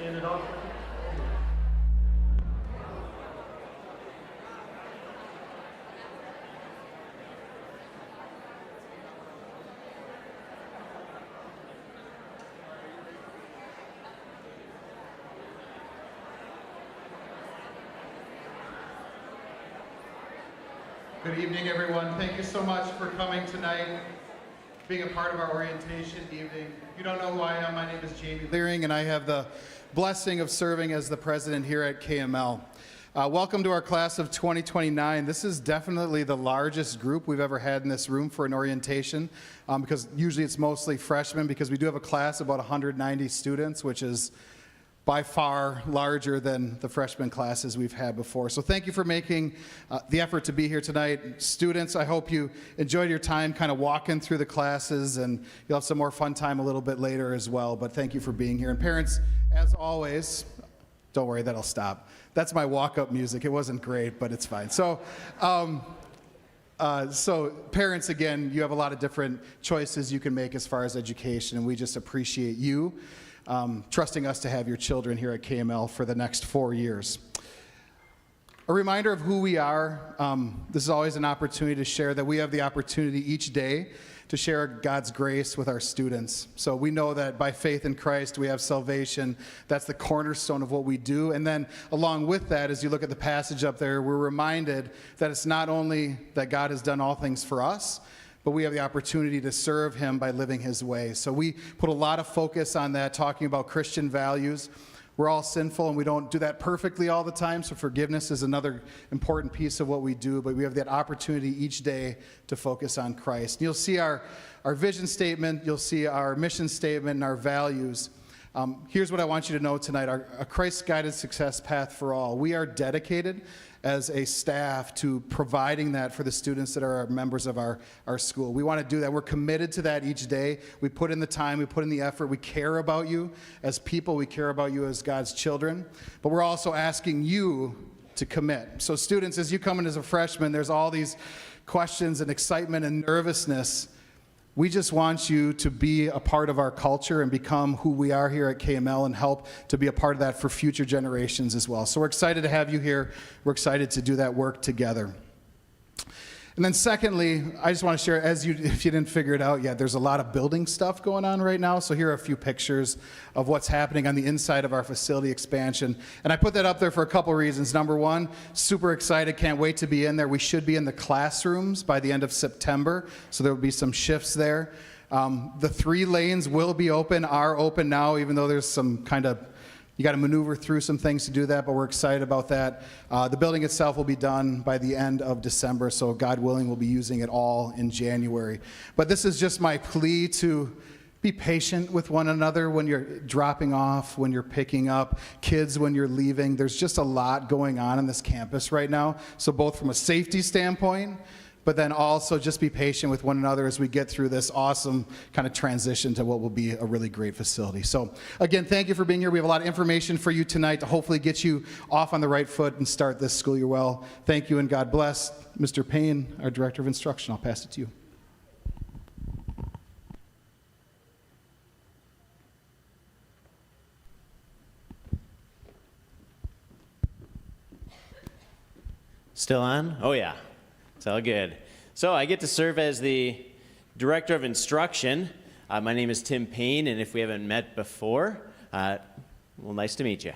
And it all. Good evening, everyone. Thank you so much for coming tonight, being a part of our orientation evening. If you don't know who I am, my name is Jamie Leering, and I have the blessing of serving as the president here at KML. Welcome to our class of 2029. This is definitely the largest group we've ever had in this room for an orientation, because usually it's mostly freshmen, because we do have a class of about 190 students, which is by far larger than the freshman classes we've had before. So thank you for making the effort to be here tonight. Students, I hope you enjoyed your time kind of walking through the classes, and you'll have some more fun time a little bit later as well, but thank you for being here. And parents, as always, don't worry, that'll stop. That's my walk-up music. It wasn't great, but it's fine. So parents, again, you have a lot of different choices you can make as far as education, and we just appreciate you trusting us to have your children here at KML for the next 4 years. A reminder of who we are. This is always an opportunity to share that we have the opportunity each day to share God's grace with our students. So we know that by faith in Christ, we have salvation. That's the cornerstone of what we do. And then along with that, as you look at the passage up there, we're reminded that it's not only that God has done all things for us, but we have the opportunity to serve him by living his way. So we put a lot of focus on that, talking about Christian values. We're all sinful, and we don't do that perfectly all the time, so forgiveness is another important piece of what we do, but we have that opportunity each day to focus on Christ. And you'll see our vision statement, you'll see our mission statement, and our values. Here's what I want you to know tonight, a Christ-guided success path for all. We are dedicated as a staff to providing that for the students that are members of our school. We want to do that. We're committed to that each day. We put in the time, we put in the effort. We care about you as people. We care about you as God's children. But we're also asking you to commit. So students, as you come in as a freshman, there's all these questions and excitement and nervousness. We just want you to be a part of our culture and become who we are here at KML and help to be a part of that for future generations as well. So we're excited to have you here. We're excited to do that work together. And then secondly, I just want to share, if you didn't figure it out yet, there's a lot of building stuff going on right now. So here are a few pictures of what's happening on the inside of our facility expansion. And I put that up there for a couple reasons. Number one, super excited, can't wait to be in there. We should be in the classrooms by the end of September, so there will be some shifts there. The 3 lanes will be open, are open now, even though there's some kind of, you got to maneuver through some things to do that, but we're excited about that. The building itself will be done by the end of December, so God willing, we'll be using it all in January. But this is just my plea to be patient with one another when you're dropping off, when you're picking up, kids when you're leaving. There's just a lot going on this campus right now. So both from a safety standpoint, but then also just be patient with one another as we get through this awesome kind of transition to what will be a really great facility. So again, thank you for being here. We have a lot of information for you tonight to hopefully get you off on the right foot and start this school year well. Thank you and God bless. Mr. Payne, our Director of Instruction, I'll pass it to you. Still on? Oh yeah. It's all good. So I get to serve as the Director of Instruction. My name is Tim Payne, and if we haven't met before, well, nice to meet you.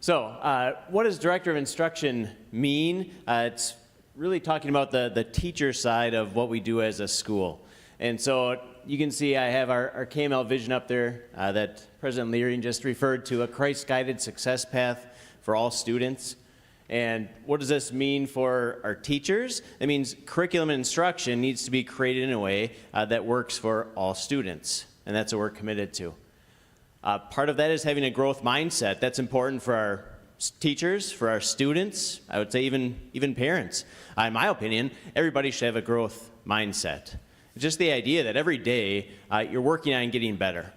So what does Director of Instruction mean? It's really talking about the teacher side of what we do as a school. And so you can see I have our KML vision up there that President Leering just referred to, a Christ-guided success path for all students. And what does this mean for our teachers? It means curriculum and instruction needs to be created in a way that works for all students, and that's what we're committed to. Part of that is having a growth mindset. That's important for our teachers, for our students, I would say even parents. In my opinion, everybody should have a growth mindset. It's just the idea that every day you're working on getting better.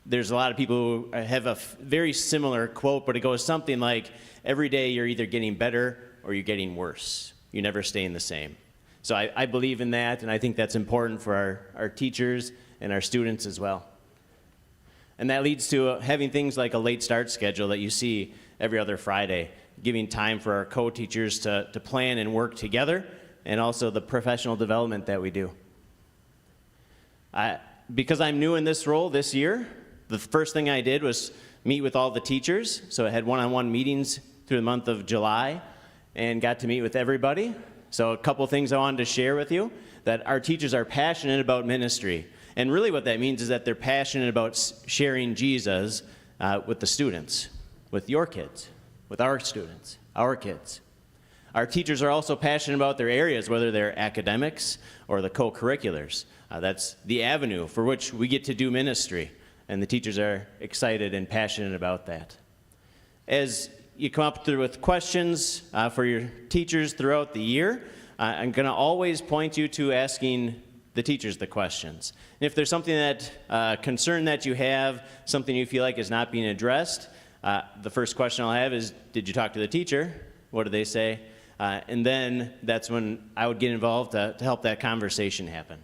There's a lot of people who have a very similar quote, but it goes something like, every day you're either getting better or you're getting worse. You're never staying the same. So I believe in that, and I think that's important for our teachers and our students as well. And that leads to having things like a late start schedule that you see every other Friday, giving time for our co-teachers to plan and work together, and also the professional development that we do. Because I'm new in this role this year, the first thing I did was meet with all the teachers. So I had one-on-one meetings through the month of July and got to meet with everybody. So a couple things I wanted to share with you, that our teachers are passionate about ministry. And really what that means is that they're passionate about sharing Jesus with the students, with your kids, with our students, our kids. Our teachers are also passionate about their areas, whether they're academics or the co-curriculars. That's the avenue for which we get to do ministry, and the teachers are excited and passionate about that. As you come up through with questions for your teachers throughout the year, I'm going to always point you to asking the teachers the questions. And if there's something that, concern that you have, something you feel like is not being addressed, the first question I'll have is, did you talk to the teacher? What did they say? And then that's when I would get involved to help that conversation happen.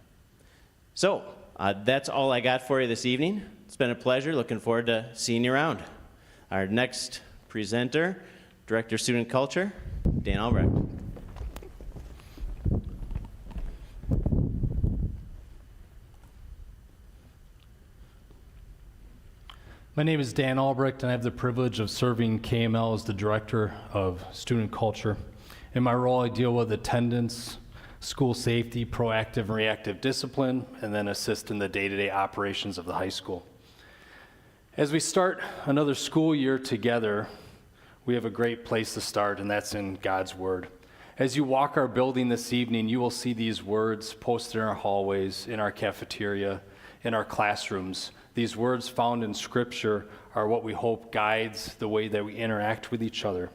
So that's all I got for you this evening. It's been a pleasure. Looking forward to seeing you around. Our next presenter, Director of Student Culture, Dan Albrecht. My name is Dan Albrecht, and I have the privilege of serving KML as the Director of Student Culture. In my role, I deal with attendance, school safety, proactive and reactive discipline, and then assist in the day-to-day operations of the high school. As we start another school year together, we have a great place to start, and that's in God's Word. As you walk our building this evening, you will see these words posted in our hallways, in our cafeteria, in our classrooms. These words found in Scripture are what we hope guides the way that we interact with each other.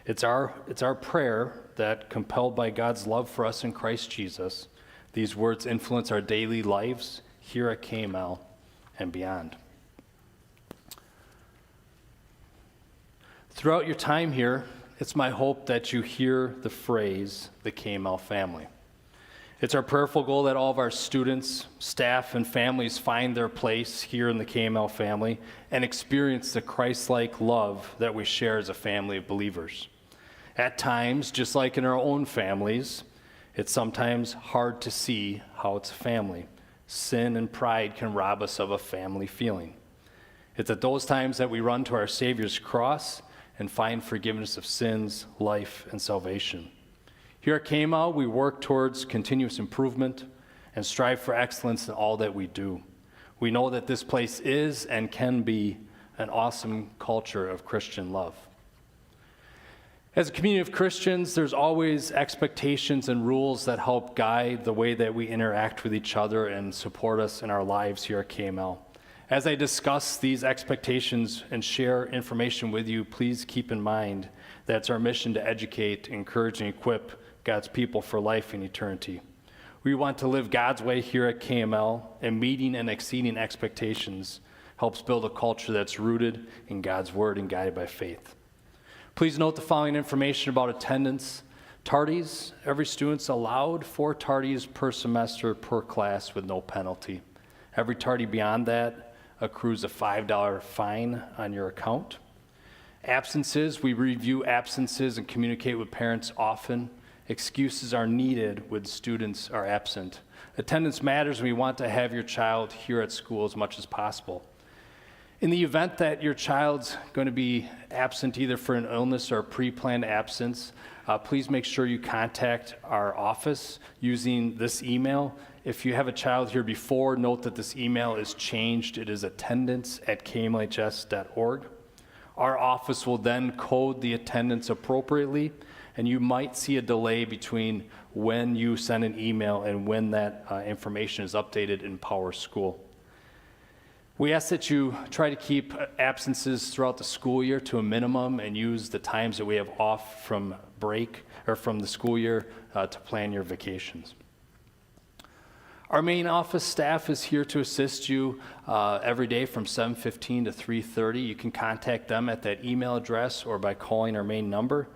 It's our prayer that, compelled by God's love for us in Christ Jesus, these words influence our daily lives here at KML and beyond. Throughout your time here, it's my hope that you hear the phrase, the KML family. It's our prayerful goal that all of our students, staff, and families find their place here in the KML family and experience the Christ-like love that we share as a family of believers. At times, just like in our own families, it's sometimes hard to see how it's a family. Sin and pride can rob us of a family feeling. It's at those times that we run to our Savior's cross and find forgiveness of sins, life, and salvation. Here at KML, we work towards continuous improvement and strive for excellence in all that we do. We know that this place is and can be an awesome culture of Christian love. As a community of Christians, there's always expectations and rules that help guide the way that we interact with each other and support us in our lives here at KML. As I discuss these expectations and share information with you, please keep in mind that it's our mission to educate, encourage, and equip God's people for life and eternity. We want to live God's way here at KML, and meeting and exceeding expectations helps build a culture that's rooted in God's word and guided by faith. Please note the following information about attendance. Tardies, every student's allowed 4 tardies per semester per class with no penalty. Every tardy beyond that accrues a $5 fine on your account. Absences, we review absences and communicate with parents often. Excuses are needed when students are absent. Attendance matters, and we want to have your child here at school as much as possible. In the event that your child's going to be absent either for an illness or a pre-planned absence, please make sure you contact our office using this email. If you have a child here before, note that this email is changed. It is attendance@kmlhs.org. Our office will then code the attendance appropriately, and you might see a delay between when you send an email and when that information is updated in PowerSchool. We ask that you try to keep absences throughout the school year to a minimum and use the times that we have off from break or from the school year to plan your vacations. Our main office staff is here to assist you every day from 7:15 to 3:30. You can contact them at that email address or by calling our main number.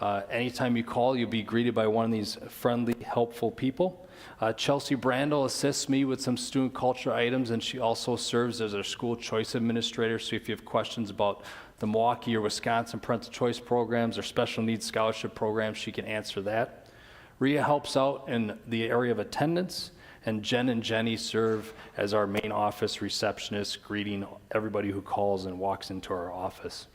Anytime you call, you'll be greeted by one of these friendly, helpful people. Chelsea Brandel assists me with some student culture items, and she also serves as our school choice administrator. So if you have questions about the Milwaukee or Wisconsin parental choice programs or special needs scholarship programs, she can answer that. Rhea helps out in the area of attendance, and Jen and Jenny serve as our main office receptionists, greeting everybody who calls and walks into our office.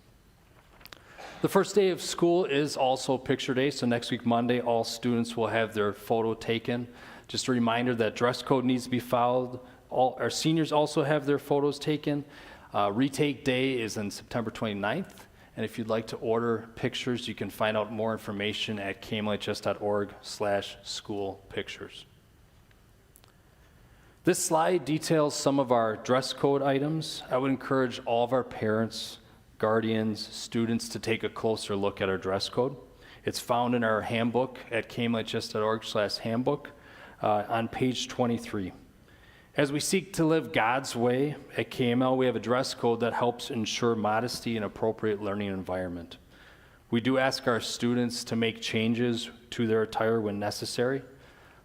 The first day of school is also picture day, so next week, Monday, all students will have their photo taken. Just a reminder that dress code needs to be followed. All our seniors also have their photos taken. Retake day is on September 29th, and if you'd like to order pictures, you can find out more information at kmlhs.org/school pictures. This slide details some of our dress code items. I would encourage all of our parents, guardians, students to take a closer look at our dress code. It's found in our handbook at kmlhs.org/handbook on page 23. As we seek to live God's way at KML, we have a dress code that helps ensure modesty and appropriate learning environment. We do ask our students to make changes to their attire when necessary.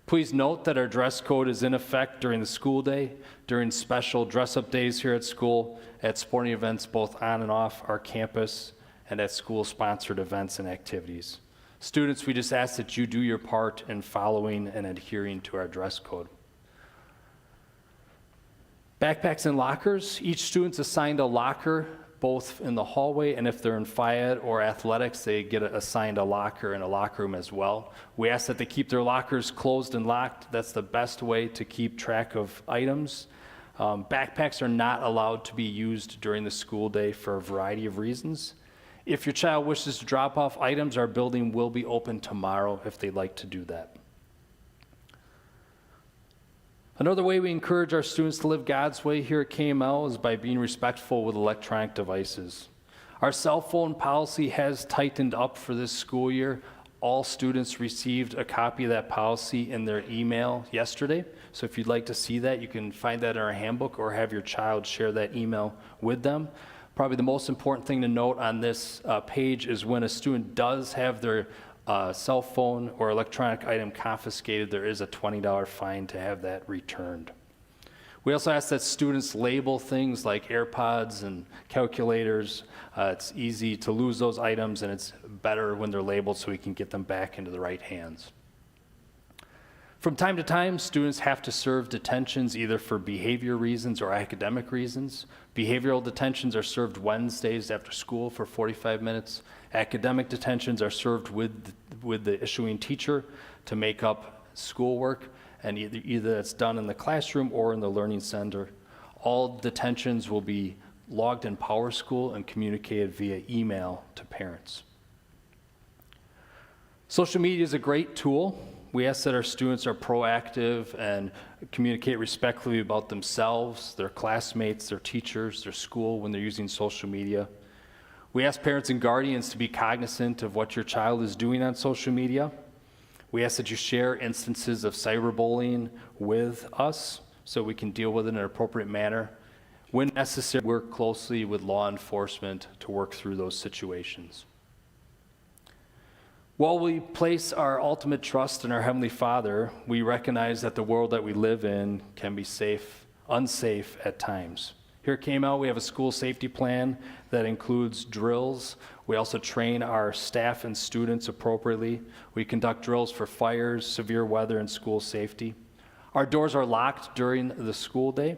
Please note that our dress code is in effect during the school day, during special dress-up days here at school, at sporting events both on and off our campus, and at school-sponsored events and activities. Students, we just ask that you do your part in following and adhering to our dress code. Backpacks and lockers. Each student's assigned a locker, both in the hallway, and if they're in Phi-Ed or athletics, they get assigned a locker in a locker room as well. We ask that they keep their lockers closed and locked. That's the best way to keep track of items. Backpacks are not allowed to be used during the school day for a variety of reasons. If your child wishes to drop off items, our building will be open tomorrow if they'd like to do that. Another way we encourage our students to live God's way here at KML is by being respectful with electronic devices. Our cell phone policy has tightened up for this school year. All students received a copy of that policy in their email yesterday. So if you'd like to see that, you can find that in our handbook or have your child share that email with them. Probably the most important thing to note on this page is when a student does have their cell phone or electronic item confiscated, there is a $20 fine to have that returned. We also ask that students label things like AirPods and calculators. It's easy to lose those items, and it's better when they're labeled so we can get them back into the right hands. From time to time, students have to serve detentions either for behavior reasons or academic reasons. Behavioral detentions are served Wednesdays after school for 45 minutes. Academic detentions are served with the issuing teacher to make up schoolwork, and either it's done in the classroom or in the learning center. All detentions will be logged in PowerSchool and communicated via email to parents. Social media is a great tool. We ask that our students are proactive and communicate respectfully about themselves, their classmates, their teachers, their school when they're using social media. We ask parents and guardians to be cognizant of what your child is doing on social media. We ask that you share instances of cyberbullying with us so we can deal with it in an appropriate manner. When necessary, work closely with law enforcement to work through those situations. While we place our ultimate trust in our Heavenly Father, we recognize that the world that we live in can be unsafe at times. Here at KML, we have a school safety plan that includes drills. We also train our staff and students appropriately. We conduct drills for fires, severe weather, and school safety. Our doors are locked during the school day.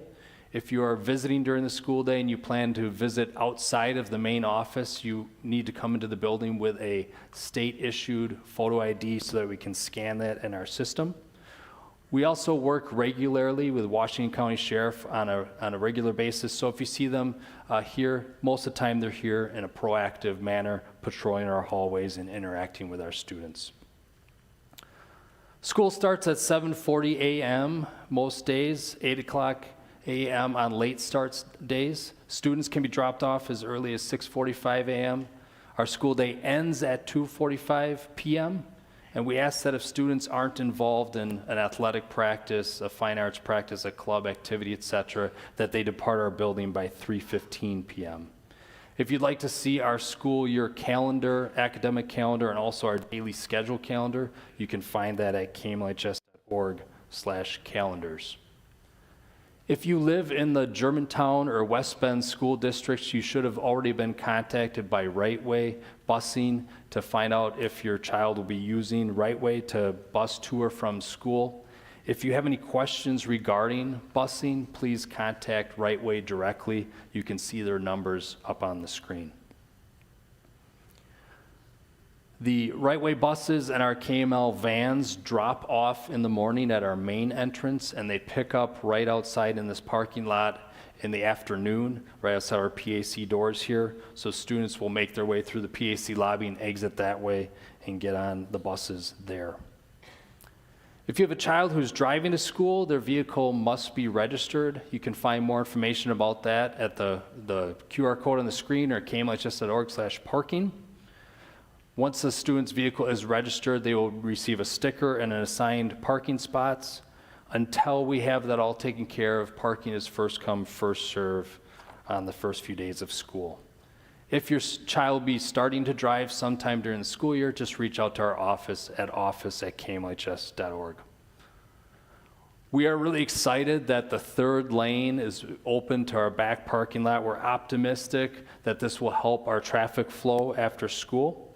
If you are visiting during the school day and you plan to visit outside of the main office, you need to come into the building with a state-issued photo ID so that we can scan that in our system. We also work regularly with Washington County Sheriff on a regular basis, so if you see them here, most of the time they're here in a proactive manner, patrolling our hallways and interacting with our students. School starts at 7:40 a.m. most days, 8 o'clock a.m. on late starts days. Students can be dropped off as early as 6:45 a.m. Our school day ends at 2:45 p.m. And we ask that if students aren't involved in an athletic practice, a fine arts practice, a club activity, etc., that they depart our building by 3:15 p.m. If you'd like to see our school year calendar, academic calendar, and also our daily schedule calendar, you can find that at kmlhs.org/calendars. If you live in the Germantown or West Bend school districts, you should have already been contacted by Right Way Busing to find out if your child will be using Right Way to bus to or from school. If you have any questions regarding busing, please contact Right Way directly. You can see their numbers up on the screen. The Right Way buses and our KML vans drop off in the morning at our main entrance, and they pick up right outside in this parking lot in the afternoon, right outside our PAC doors here. So students will make their way through the PAC lobby and exit that way and get on the buses there. If you have a child who's driving to school, their vehicle must be registered. You can find more information about that at the QR code on the screen or kmlhs.org/parking. Once the student's vehicle is registered, they will receive a sticker and an assigned parking spots. Until we have that all taken care of, parking is first come, first serve on the first few days of school. If your child be starting to drive sometime during the school year, just reach out to our office at kmlhs.org. We are really excited that the third lane is open to our back parking lot. We're optimistic that this will help our traffic flow after school.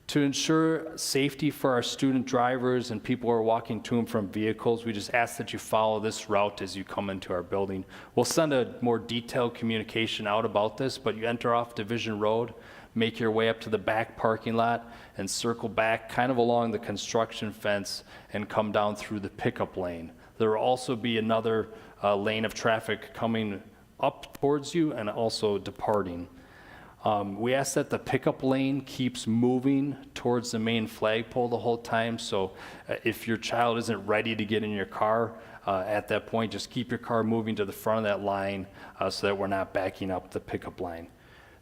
To ensure safety for our student drivers and people who are walking to and from vehicles, we just ask that you follow this route as you come into our building. We'll send a more detailed communication out about this, but you enter off Division Road, make your way up to the back parking lot, and circle back kind of along the construction fence and come down through the pickup lane. There will also be another lane of traffic coming up towards you and also departing. We ask that the pickup lane keeps moving towards the main flagpole the whole time, so if your child isn't ready to get in your car at that point, just keep your car moving to the front of that line so that we're not backing up the pickup line.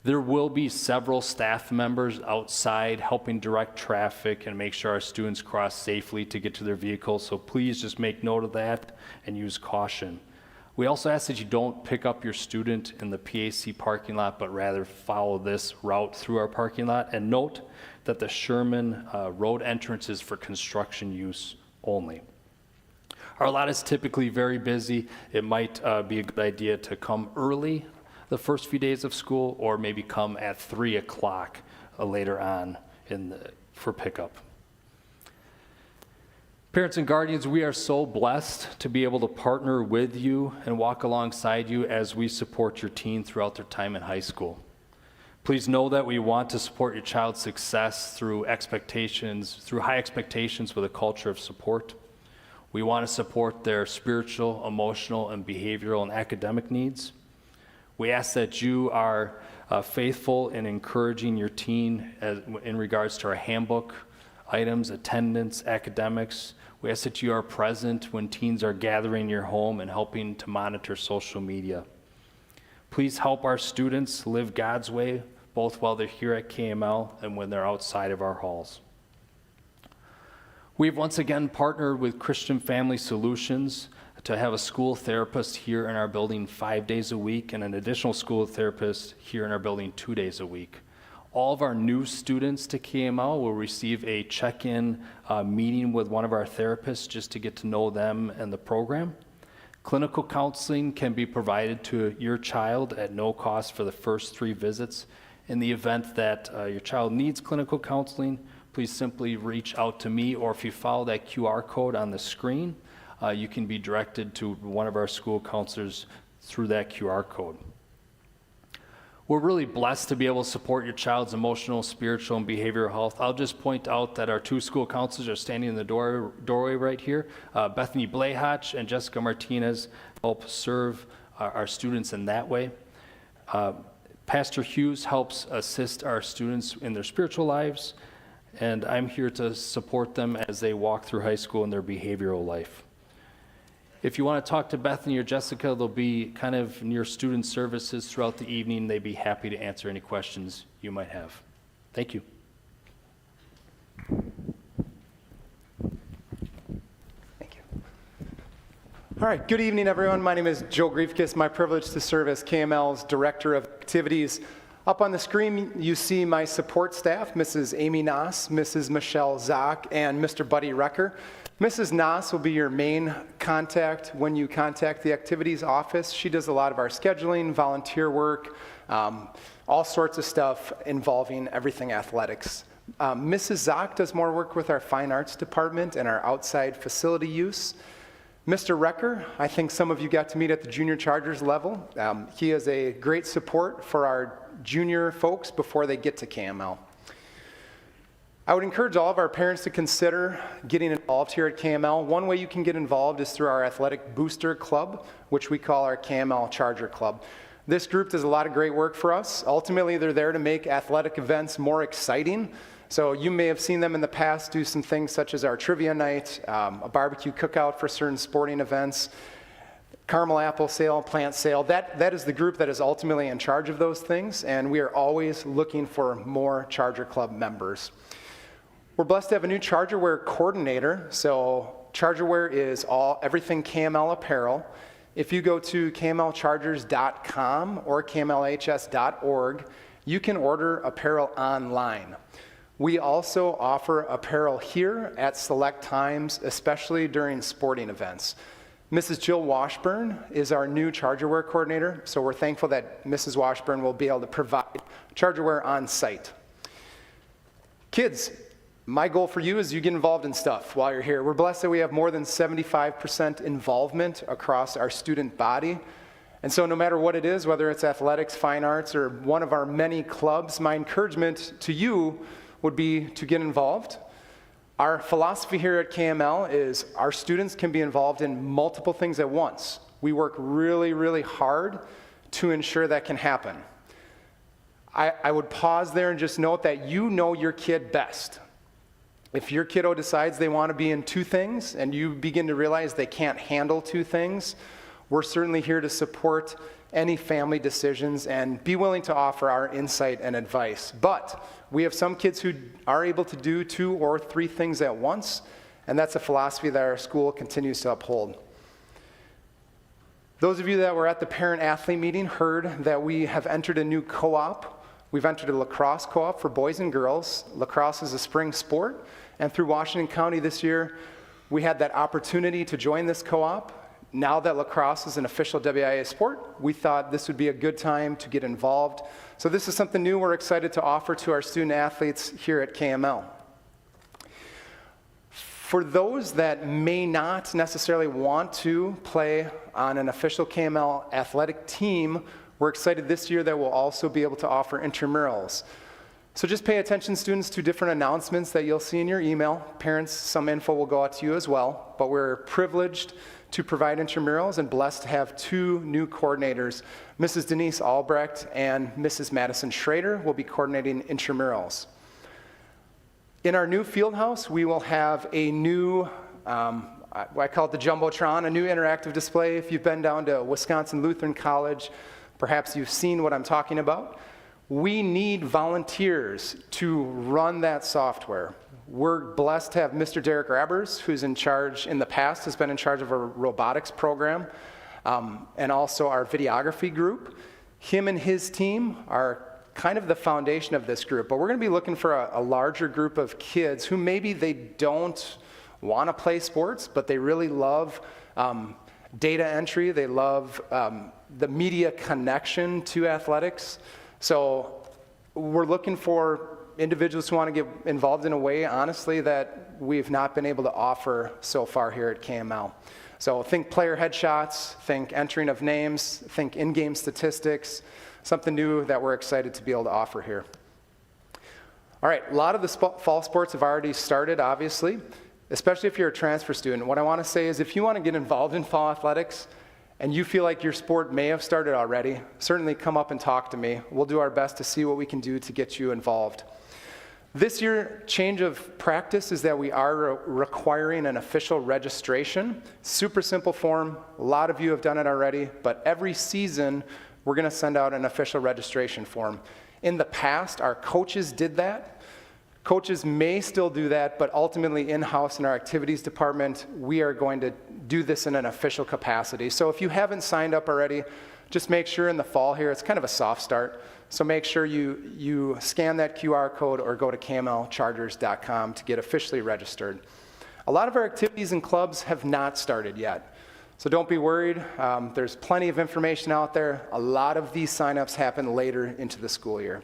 There will be several staff members outside helping direct traffic and make sure our students cross safely to get to their vehicles, so please just make note of that and use caution. We also ask that you don't pick up your student in the PAC parking lot, but rather follow this route through our parking lot. And note that the Sherman Road entrance is for construction use only. Our lot is typically very busy. It might be a good idea to come early the first few days of school, or maybe come at 3 o'clock later on for pickup. Parents and guardians, we are so blessed to be able to partner with you and walk alongside you as we support your teen throughout their time in high school. Please know that we want to support your child's success through high expectations with a culture of support. We want to support their spiritual, emotional, and behavioral and academic needs. We ask that you are faithful in encouraging your teen in regards to our handbook items, attendance, academics. We ask that you are present when teens are gathering in your home and helping to monitor social media. Please help our students live God's way, both while they're here at KML and when they're outside of our halls. We've once again partnered with Christian Family Solutions to have a school therapist here in our building 5 days a week and an additional school therapist here in our building 2 days a week. All of our new students to KML will receive a check-in meeting with one of our therapists just to get to know them and the program. Clinical counseling can be provided to your child at no cost for the first 3 visits. In the event that your child needs clinical counseling, please simply reach out to me, or if you follow that QR code on the screen, you can be directed to one of our school counselors through that QR code. We're really blessed to be able to support your child's emotional, spiritual, and behavioral health. I'll just point out that our 2 school counselors are standing in the doorway right here. Bethany Blayhotch and Jessica Martinez help serve our students in that way. Pastor Hughes helps assist our students in their spiritual lives, and I'm here to support them as they walk through high school in their behavioral life. If you want to talk to Bethany or Jessica, they'll be kind of near student services throughout the evening. They'd be happy to answer any questions you might have. Thank you. Thank you. All right, good evening, everyone. My name is Joe Griefkes. My privilege to serve as KML's Director of Activities. Up on the screen, you see my support staff, Mrs. Amy Noss, Mrs. Michelle Zock, and Mr. Buddy Recker. Mrs. Noss will be your main contact when you contact the activities office. She does a lot of our scheduling, volunteer work, all sorts of stuff involving everything athletics. Mrs. Zock does more work with our fine arts department and our outside facility use. Mr. Recker, I think some of you got to meet at the Junior Chargers level. He is a great support for our junior folks before they get to KML. I would encourage all of our parents to consider getting involved here at KML. One way you can get involved is through our athletic booster club, which we call our KML Charger Club. This group does a lot of great work for us. Ultimately, they're there to make athletic events more exciting. So you may have seen them in the past do some things such as our trivia night, a barbecue cookout for certain sporting events, caramel apple sale, plant sale. That is the group that is ultimately in charge of those things, and we are always looking for more Charger Club members. We're blessed to have a new Chargerwear coordinator. So Chargerwear is everything KML apparel. If you go to kmlchargers.com or kmlhs.org, you can order apparel online. We also offer apparel here at select times, especially during sporting events. Mrs. Jill Washburn is our new Chargerwear coordinator, so we're thankful that Mrs. Washburn will be able to provide Chargerwear on site. Kids, my goal for you is you get involved in stuff while you're here. We're blessed that we have more than 75% involvement across our student body. And so no matter what it is, whether it's athletics, fine arts, or one of our many clubs, my encouragement to you would be to get involved. Our philosophy here at KML is our students can be involved in multiple things at once. We work really, really hard to ensure that can happen. I would pause there and just note that you know your kid best. If your kiddo decides they want to be in two things and you begin to realize they can't handle two things, we're certainly here to support any family decisions and be willing to offer our insight and advice. But we have some kids who are able to do 2 or 3 things at once, and that's a philosophy that our school continues to uphold. Those of you that were at the parent-athlete meeting heard that we have entered a new co-op. We've entered a lacrosse co-op for boys and girls. Lacrosse is a spring sport, and through Washington County this year, we had that opportunity to join this co-op. Now that lacrosse is an official WIA sport, we thought this would be a good time to get involved. So this is something new we're excited to offer to our student athletes here at KML. For those that may not necessarily want to play on an official KML athletic team, we're excited this year that we'll also be able to offer intramurals. So just pay attention, students, to different announcements that you'll see in your email. Parents, some info will go out to you as well, but we're privileged to provide intramurals and blessed to have 2 new coordinators. Mrs. Denise Albrecht and Mrs. Madison Schrader will be coordinating intramurals. In our new field house, we will have a new, I call it the Jumbotron, a new interactive display. If you've been down to Wisconsin Lutheran College, perhaps you've seen what I'm talking about. We need volunteers to run that software. We're blessed to have Mr. Derek Rabbers, who's in charge, in the past, has been in charge of our robotics program, and also our videography group. Him and his team are kind of the foundation of this group, but we're gonna be looking for a larger group of kids who maybe they don't wanna play sports, but they really love data entry, they love the media connection to athletics. So we're looking for individuals who want to get involved in a way, honestly, that we've not been able to offer so far here at KML. So think player headshots, think entering of names, think in-game statistics, something new that we're excited to be able to offer here. All right, a lot of the fall sports have already started, obviously, especially if you're a transfer student. What I want to say is if you want to get involved in fall athletics and you feel like your sport may have started already, certainly come up and talk to me. We'll do our best to see what we can do to get you involved. This year, change of practice is that we are requiring an official registration. Super simple form. A lot of you have done it already, but every season, we're going to send out an official registration form. In the past, our coaches did that. Coaches may still do that, but ultimately in-house in our activities department, we are going to do this in an official capacity. So if you haven't signed up already, just make sure in the fall here, it's kind of a soft start. So make sure you scan that QR code or go to kmlchargers.com to get officially registered. A lot of our activities and clubs have not started yet. So don't be worried. There's plenty of information out there. A lot of these signups happen later into the school year.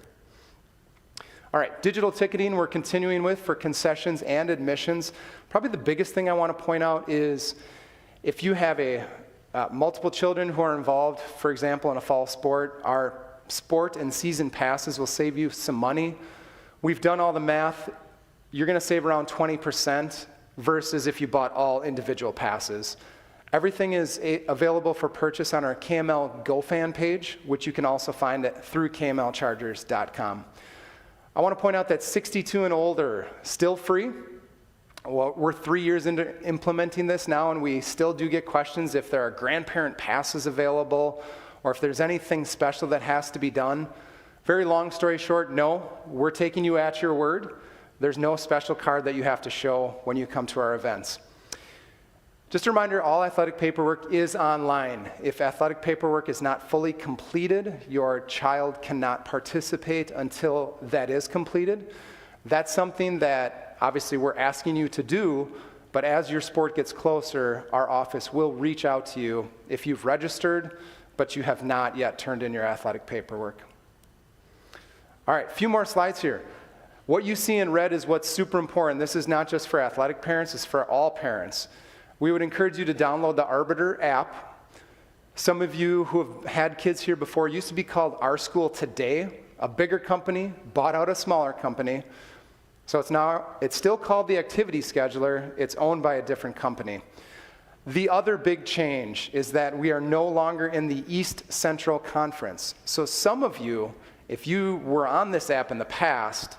All right, digital ticketing we're continuing with for concessions and admissions. Probably the biggest thing I want to point out is if you have multiple children who are involved, for example, in a fall sport, our sport and season passes will save you some money. We've done all the math. You're going to save around 20% versus if you bought all individual passes. Everything is available for purchase on our KML GoFan page, which you can also find through kmlchargers.com. I want to point out that 62 and older, still free. Well, we're 3 years into implementing this now, and we still do get questions if there are grandparent passes available or if there's anything special that has to be done. Very long story short, no, we're taking you at your word. There's no special card that you have to show when you come to our events. Just a reminder, all athletic paperwork is online. If athletic paperwork is not fully completed, your child cannot participate until that is completed. That's something that obviously we're asking you to do, but as your sport gets closer, our office will reach out to you if you've registered, but you have not yet turned in your athletic paperwork. All right, a few more slides here. What you see in red is what's super important. This is not just for athletic parents, it's for all parents. We would encourage you to download the Arbiter app. Some of you who have had kids here before, it used to be called Our School Today. A bigger company bought out a smaller company. So it's still called the Activity Scheduler. It's owned by a different company. The other big change is that we are no longer in the East Central Conference. So some of you, if you were on this app in the past,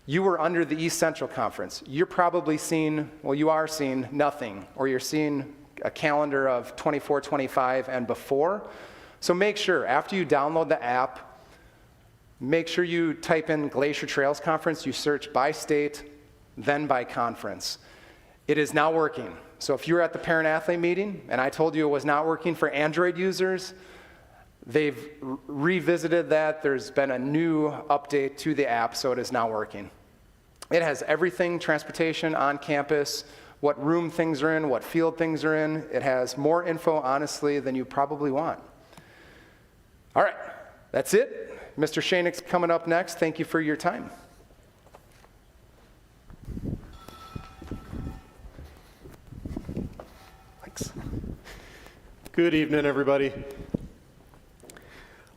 you were under the East Central Conference. You're probably seeing, well, you are seeing nothing, or you're seeing a calendar of 24, 25, and before. So make sure, after you download the app, make sure you type in Glacier Trails Conference, you search by state, then by conference. It is now working. So if you were at the parent-athlete meeting, and I told you it was not working for Android users, they've revisited that. There's been a new update to the app, so it is now working. It has everything, transportation on campus, what room things are in, what field things are in. It has more info, honestly, than you probably want. All right, that's it. Mr. Schoenig's coming up next. Thank you for your time. Thanks. Good evening, everybody.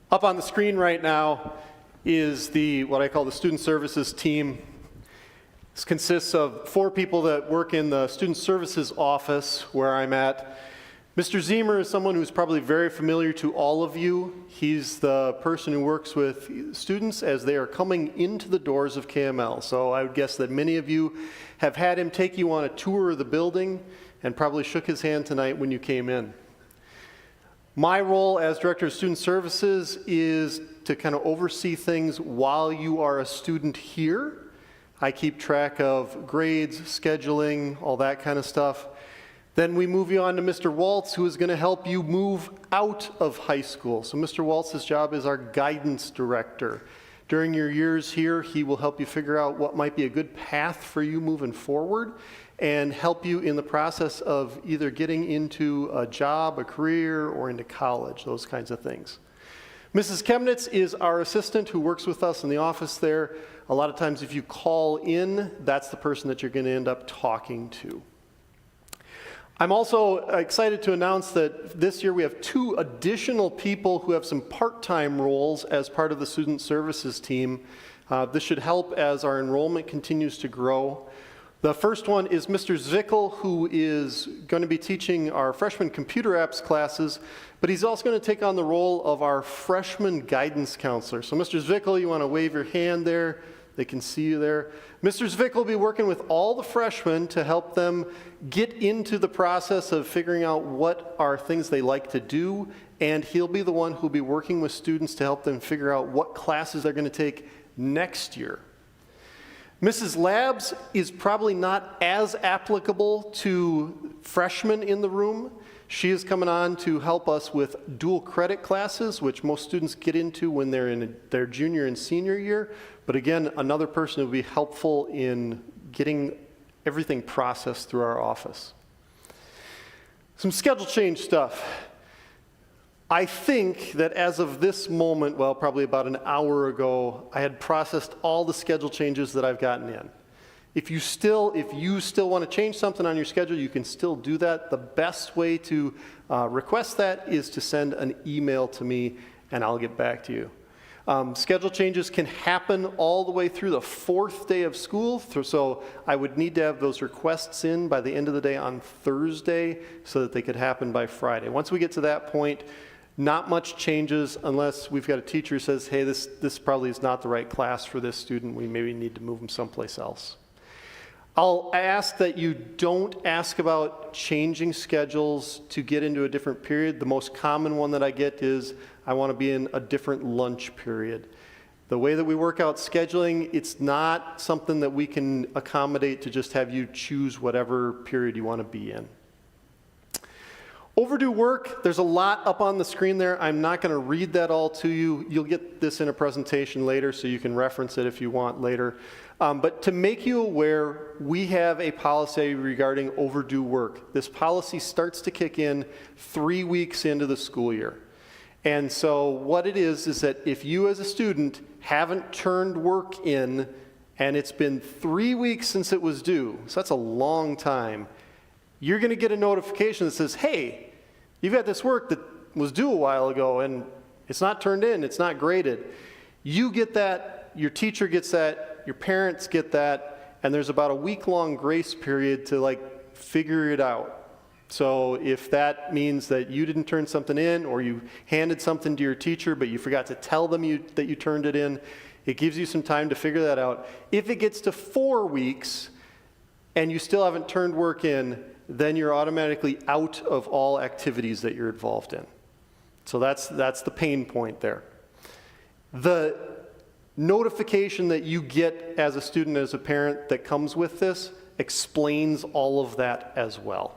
Up on the screen right now is what I call the Student Services team. This consists of 4 people that work in the Student Services office where I'm at. Mr. Zemer is someone who's probably very familiar to all of you. He's the person who works with students as they are coming into the doors of KML. So I would guess that many of you have had him take you on a tour of the building and probably shook his hand tonight when you came in. My role as Director of Student Services is to kind of oversee things while you are a student here. I keep track of grades, scheduling, all that kind of stuff. Then we move you on to Mr. Waltz, who is going to help you move out of high school. So Mr. Waltz's job is our guidance director. During your years here, he will help you figure out what might be a good path for you moving forward and help you in the process of either getting into a job, a career, or into college, those kinds of things. Mrs. Chemnitz is our assistant who works with us in the office there. A lot of times if you call in, that's the person that you're going to end up talking to. I'm also excited to announce that this year we have 2 additional people who have some part-time roles as part of the Student Services team. This should help as our enrollment continues to grow. The first one is Mr. Zwickel, who is going to be teaching our freshman computer apps classes, but he's also going to take on the role of our freshman guidance counselor. So Mr. Zwickel, you want to wave your hand there? They can see you there. Mr. Zwickel will be working with all the freshmen to help them get into the process of figuring out what are things they like to do, and he'll be the one who'll be working with students to help them figure out what classes they're going to take next year. Mrs. Labs is probably not as applicable to freshmen in the room. She is coming on to help us with dual credit classes, which most students get into when they're in their junior and senior year. But again, another person who will be helpful in getting everything processed through our office. Some schedule change stuff. I think that as of this moment, well, probably about an hour ago, I had processed all the schedule changes that I've gotten in. If you still want to change something on your schedule, you can still do that. The best way to request that is to send an email to me, and I'll get back to you. Schedule changes can happen all the way through the 4th day of school, so I would need to have those requests in by the end of the day on Thursday so that they could happen by Friday. Once we get to that point, not much changes unless we've got a teacher who says, hey, this probably is not the right class for this student. We maybe need to move them someplace else. I'll ask that you don't ask about changing schedules to get into a different period. The most common one that I get is, I want to be in a different lunch period. The way that we work out scheduling, it's not something that we can accommodate to just have you choose whatever period you want to be in. Overdue work, there's a lot up on the screen there. I'm not going to read that all to you. You'll get this in a presentation later, so you can reference it if you want later. But to make you aware, we have a policy regarding overdue work. This policy starts to kick in 3 weeks into the school year. And so what it is that if you as a student haven't turned work in, and it's been 3 weeks since it was due, so that's a long time, you're going to get a notification that says, hey, you've got this work that was due a while ago and it's not turned in, it's not graded. You get that, your teacher gets that, your parents get that, and there's about a week-long grace period to figure it out. So if that means that you didn't turn something in, or you handed something to your teacher but you forgot to tell them that you turned it in, it gives you some time to figure that out. If it gets to 4 weeks and you still haven't turned work in, then you're automatically out of all activities that you're involved in. So that's the pain point there. The notification that you get as a student, as a parent, that comes with this explains all of that as well.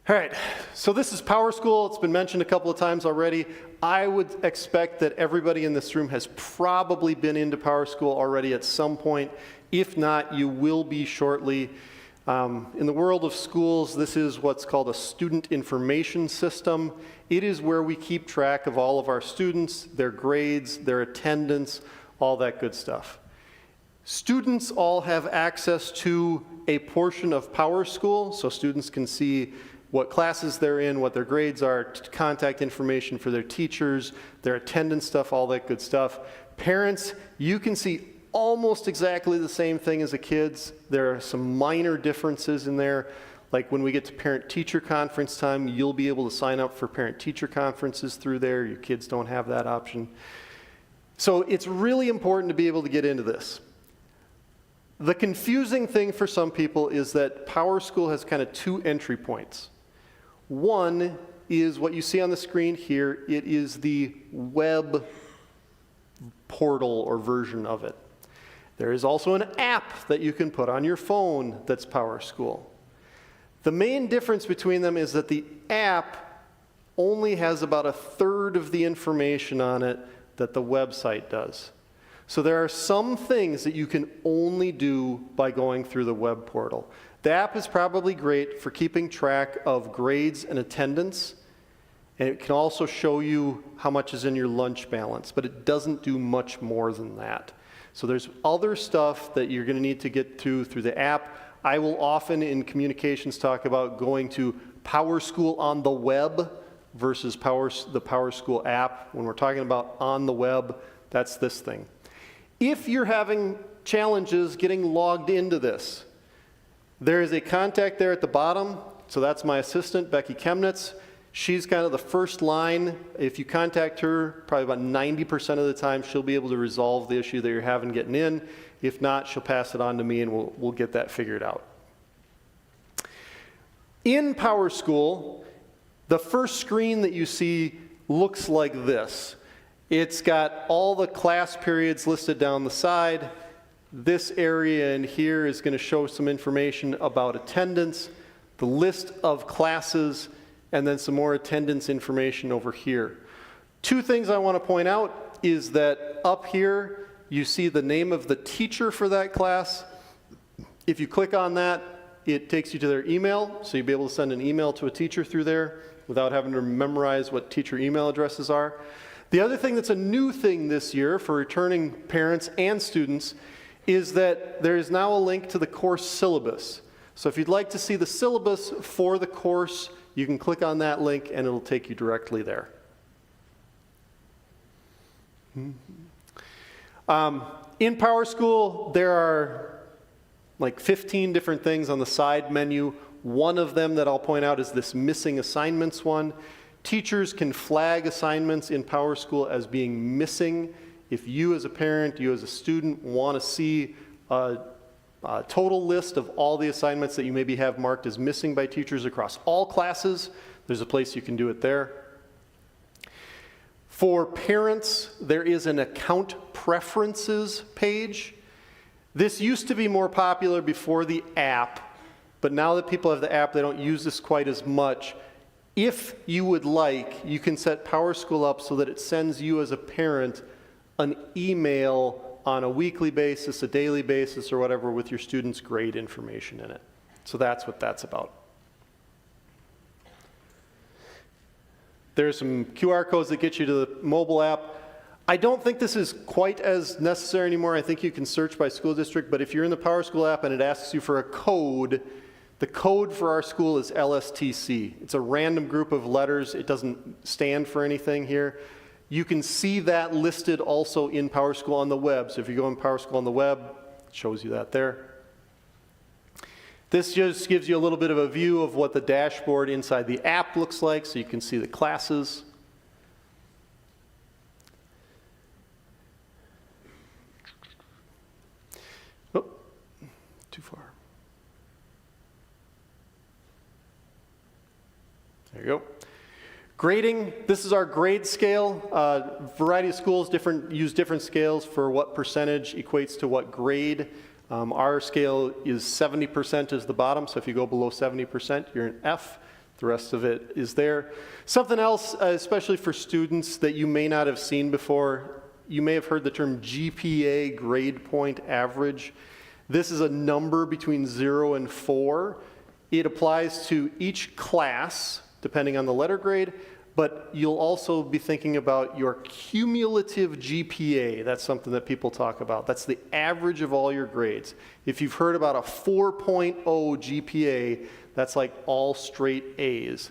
All right, so this is PowerSchool. It's been mentioned a couple of times already. I would expect that everybody in this room has probably been into PowerSchool already at some point. If not, you will be shortly. In the world of schools, this is what's called a student information system. It is where we keep track of all of our students, their grades, their attendance, all that good stuff. Students all have access to a portion of PowerSchool, so students can see what classes they're in, what their grades are, contact information for their teachers, their attendance stuff, all that good stuff. Parents, you can see almost exactly the same thing as the kids. There are some minor differences in there. Like when we get to parent-teacher conference time, you'll be able to sign up for parent-teacher conferences through there. Your kids don't have that option. So it's really important to be able to get into this. The confusing thing for some people is that PowerSchool has kind of 2 entry points. One is what you see on the screen here. It is the web portal or version of it. There is also an app that you can put on your phone that's PowerSchool. The main difference between them is that the app only has about 1/3 of the information on it that the website does. So there are some things that you can only do by going through the web portal. The app is probably great for keeping track of grades and attendance, and it can also show you how much is in your lunch balance, but it doesn't do much more than that. So there's other stuff that you're going to need to get through the app. I will often in communications talk about going to PowerSchool on the web versus the PowerSchool app. When we're talking about on the web, that's this thing. If you're having challenges getting logged into this, there is a contact there at the bottom. So that's my assistant, Becky Chemnitz. She's kind of the first line. If you contact her, probably about 90% of the time, she'll be able to resolve the issue that you're having getting in. If not, she'll pass it on to me and we'll get that figured out. In PowerSchool, the first screen that you see looks like this. It's got all the class periods listed down the side. This area in here is going to show some information about attendance, the list of classes, and then some more attendance information over here. Two things I want to point out is that up here you see the name of the teacher for that class. If you click on that, it takes you to their email, so you'll be able to send an email to a teacher through there without having to memorize what teacher email addresses are. The other thing that's a new thing this year for returning parents and students is that there is now a link to the course syllabus. So if you'd like to see the syllabus for the course, you can click on that link and it'll take you directly there. In PowerSchool, there are like 15 different things on the side menu. One of them that I'll point out is this missing assignments one. Teachers can flag assignments in PowerSchool as being missing. If you as a parent, you as a student want to see a total list of all the assignments that you maybe have marked as missing by teachers across all classes, there's a place you can do it there. For parents, there is an account preferences page. This used to be more popular before the app, but now that people have the app, they don't use this quite as much. If you would like, you can set PowerSchool up so that it sends you as a parent an email on a weekly basis, a daily basis, or whatever with your students' grade information in it. So that's what that's about. There's some QR codes that get you to the mobile app. I don't think this is quite as necessary anymore. I think you can search by school district, but if you're in the PowerSchool app and it asks you for a code, the code for our school is LSTC. It's a random group of letters. It doesn't stand for anything here. You can see that listed also in PowerSchool on the web. So if you go in PowerSchool on the web, it shows you that there. This just gives you a little bit of a view of what the dashboard inside the app looks like, so you can see the classes. Oh, too far. There you go. Grading, this is our grade scale. Variety of schools use different scales for what percentage equates to what grade. Our scale is 70% is the bottom, so if you go below 70%, you're an F. The rest of it is there. Something else, especially for students that you may not have seen before, you may have heard the term GPA, grade point average. This is a number between 0 and 4. It applies to each class, depending on the letter grade, but you'll also be thinking about your cumulative GPA. That's something that people talk about. That's the average of all your grades. If you've heard about a 4.0 GPA, that's like all straight A's.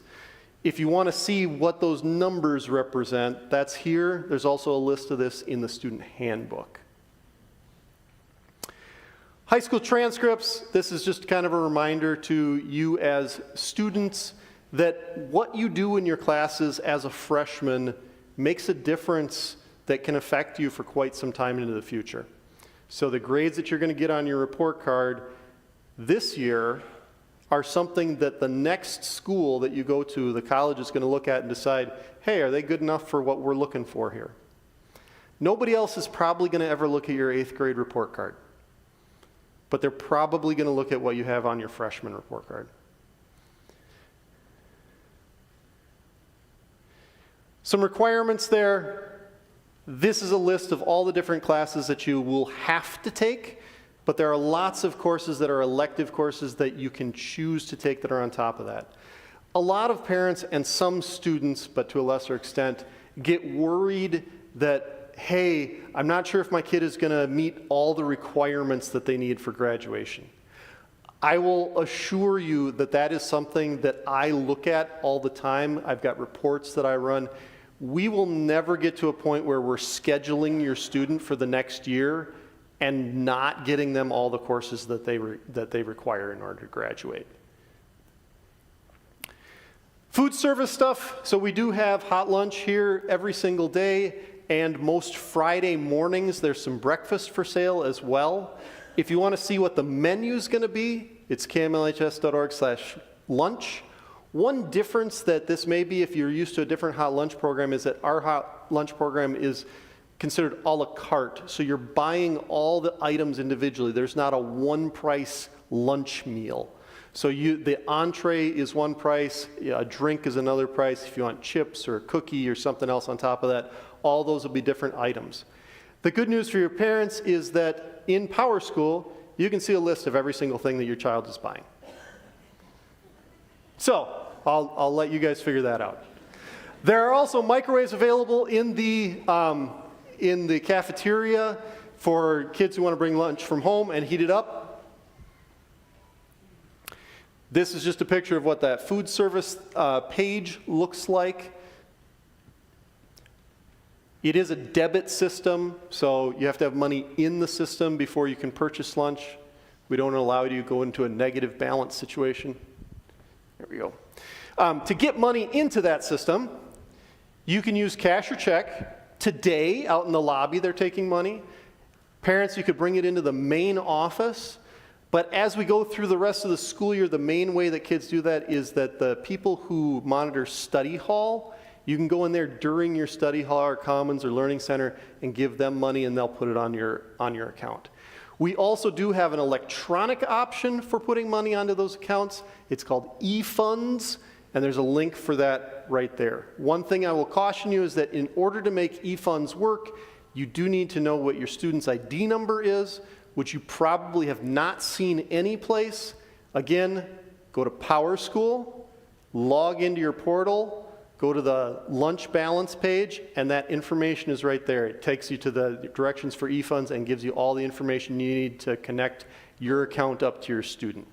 If you want to see what those numbers represent, that's here. There's also a list of this in the student handbook. High school transcripts, this is just kind of a reminder to you as students that what you do in your classes as a freshman makes a difference that can affect you for quite some time into the future. So the grades that you're going to get on your report card this year are something that the next school that you go to, the college, is going to look at and decide, hey, are they good enough for what we're looking for here? Nobody else is probably going to ever look at your 8th grade report card, but they're probably going to look at what you have on your freshman report card. Some requirements there. This is a list of all the different classes that you will have to take, but there are lots of courses that are elective courses that you can choose to take that are on top of that. A lot of parents and some students, but to a lesser extent, get worried that, hey, I'm not sure if my kid is going to meet all the requirements that they need for graduation. I will assure you that that is something that I look at all the time. I've got reports that I run. We will never get to a point where we're scheduling your student for the next year and not getting them all the courses that they require in order to graduate. Food service stuff. So we do have hot lunch here every single day, and most Friday mornings there's some breakfast for sale as well. If you want to see what the menu is going to be, it's kmlhs.org/lunch. One difference that this may be if you're used to a different hot lunch program is that our hot lunch program is considered a la carte. So you're buying all the items individually. There's not a one price lunch meal. So the entree is one price, a drink is another price. If you want chips or a cookie or something else on top of that, all those will be different items. The good news for your parents is that in Power School, you can see a list of every single thing that your child is buying. So I'll let you guys figure that out. There are also microwaves available in the cafeteria for kids who want to bring lunch from home and heat it up. This is just a picture of what that food service page looks like. It is a debit system, so you have to have money in the system before you can purchase lunch. We don't allow you to go into a negative balance situation. There we go. To get money into that system, you can use cash or check. Today, out in the lobby, they're taking money. Parents, you could bring it into the main office. But as we go through the rest of the school year, the main way that kids do that is that the people who monitor study hall, you can go in there during your study hall or commons or learning center and give them money and they'll put it on your account. We also do have an electronic option for putting money onto those accounts. It's called eFunds, and there's a link for that right there. One thing I will caution you is that in order to make eFunds work, you do need to know what your student's ID number is, which you probably have not seen anyplace. Again, go to Power School, log into your portal, go to the lunch balance page, and that information is right there. It takes you to the directions for eFunds and gives you all the information you need to connect your account up to your student.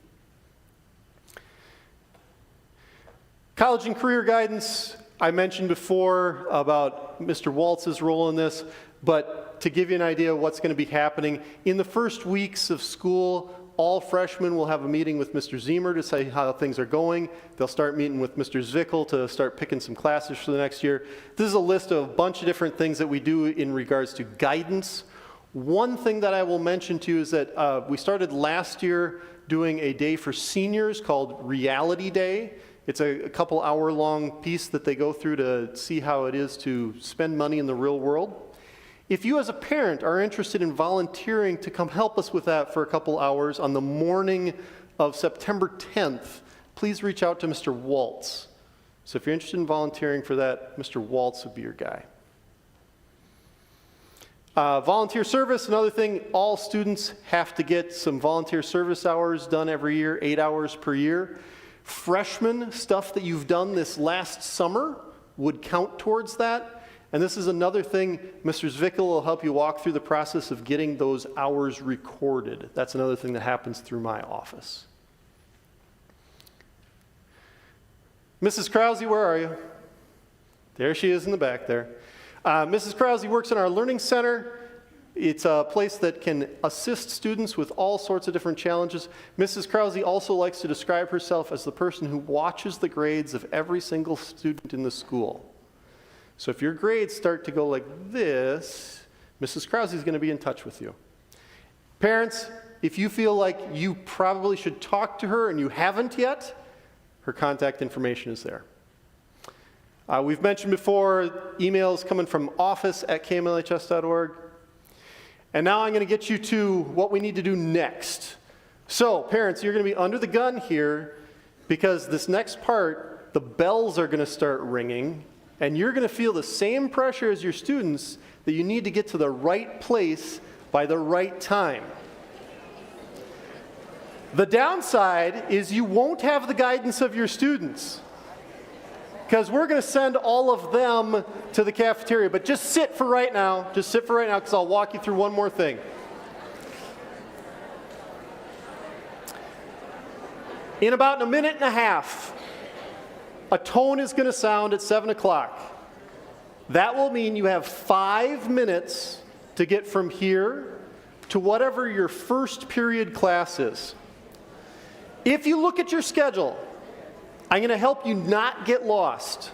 College and career guidance, I mentioned before about Mr. Waltz's role in this, but to give you an idea of what's going to be happening, in the first weeks of school, all freshmen will have a meeting with Mr. Zemer to say how things are going. They'll start meeting with Mr. Zwickel to start picking some classes for the next year. This is a list of a bunch of different things that we do in regards to guidance. One thing that I will mention to you is that we started last year doing a day for seniors called Reality Day. It's a couple hour long piece that they go through to see how it is to spend money in the real world. If you as a parent are interested in volunteering to come help us with that for a couple hours on the morning of September 10th, please reach out to Mr. Waltz. So if you're interested in volunteering for that, Mr. Waltz would be your guy. Volunteer service, another thing, all students have to get some volunteer service hours done every year, 8 hours per year. Freshmen, stuff that you've done this last summer would count towards that. And this is another thing, Mr. Zwickel will help you walk through the process of getting those hours recorded. That's another thing that happens through my office. Mrs. Krause, where are you? There she is in the back there. Mrs. Krause works in our Learning Center. It's a place that can assist students with all sorts of different challenges. Mrs. Krause also likes to describe herself as the person who watches the grades of every single student in the school. So if your grades start to go like this, Mrs. Krause is going to be in touch with you. Parents, if you feel like you probably should talk to her and you haven't yet, her contact information is there. We've mentioned before emails coming from office@kmlhs.org. And now I'm going to get you to what we need to do next. So parents, you're going to be under the gun here because this next part, the bells are going to start ringing. And you're going to feel the same pressure as your students that you need to get to the right place by the right time. The downside is you won't have the guidance of your students because we're going to send all of them to the cafeteria. But just sit for right now. Just sit for right now because I'll walk you through one more thing. In about a minute and a half, a tone is going to sound at 7 o'clock. That will mean you have 5 minutes to get from here to whatever your first period class is. If you look at your schedule, I'm going to help you not get lost.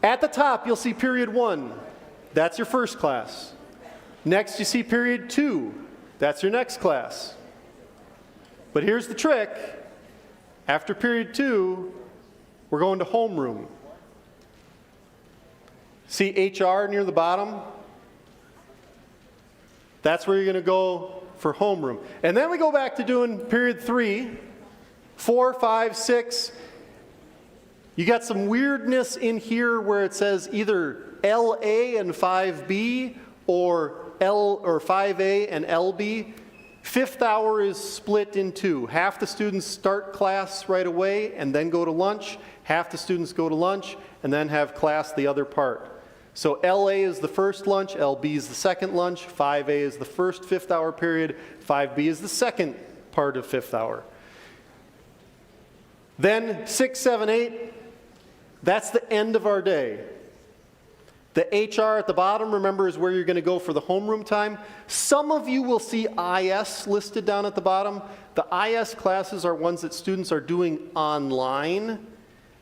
At the top, you'll see period 1. That's your first class. Next, you see period 2. That's your next class. But here's the trick. After period 2, we're going to homeroom. See HR near the bottom? That's where you're going to go for homeroom. And then we go back to doing period 3, 4, 5, 6. You got some weirdness in here where it says either LA and 5B or 5A and LB. Fifth hour is split in two. Half the students start class right away and then go to lunch. Half the students go to lunch and then have class the other part. So LA is the first lunch, LB is the second lunch, 5A is the first fifth hour period, 5B is the second part of fifth hour. Then 6, 7, 8, that's the end of our day. The HR at the bottom, remember, is where you're going to go for the homeroom time. Some of you will see IS listed down at the bottom. The IS classes are ones that students are doing online.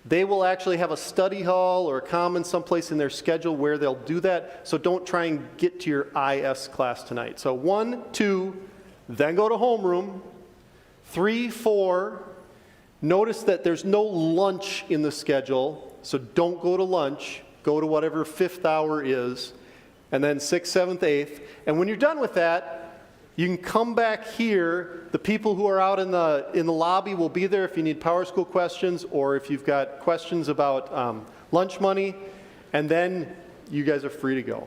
They will actually have a study hall or a common someplace in their schedule where they'll do that. So don't try and get to your IS class tonight. So 1, 2, then go to homeroom. 3, 4. Notice that there's no lunch in the schedule, so don't go to lunch. Go to whatever fifth hour is, and then 6th, 7th, 8th. And when you're done with that, you can come back here. The people who are out in the lobby will be there if you need Power School questions or if you've got questions about lunch money, and then you guys are free to go.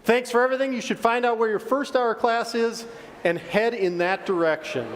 Thanks for everything. You should find out where your first hour class is and head in that direction.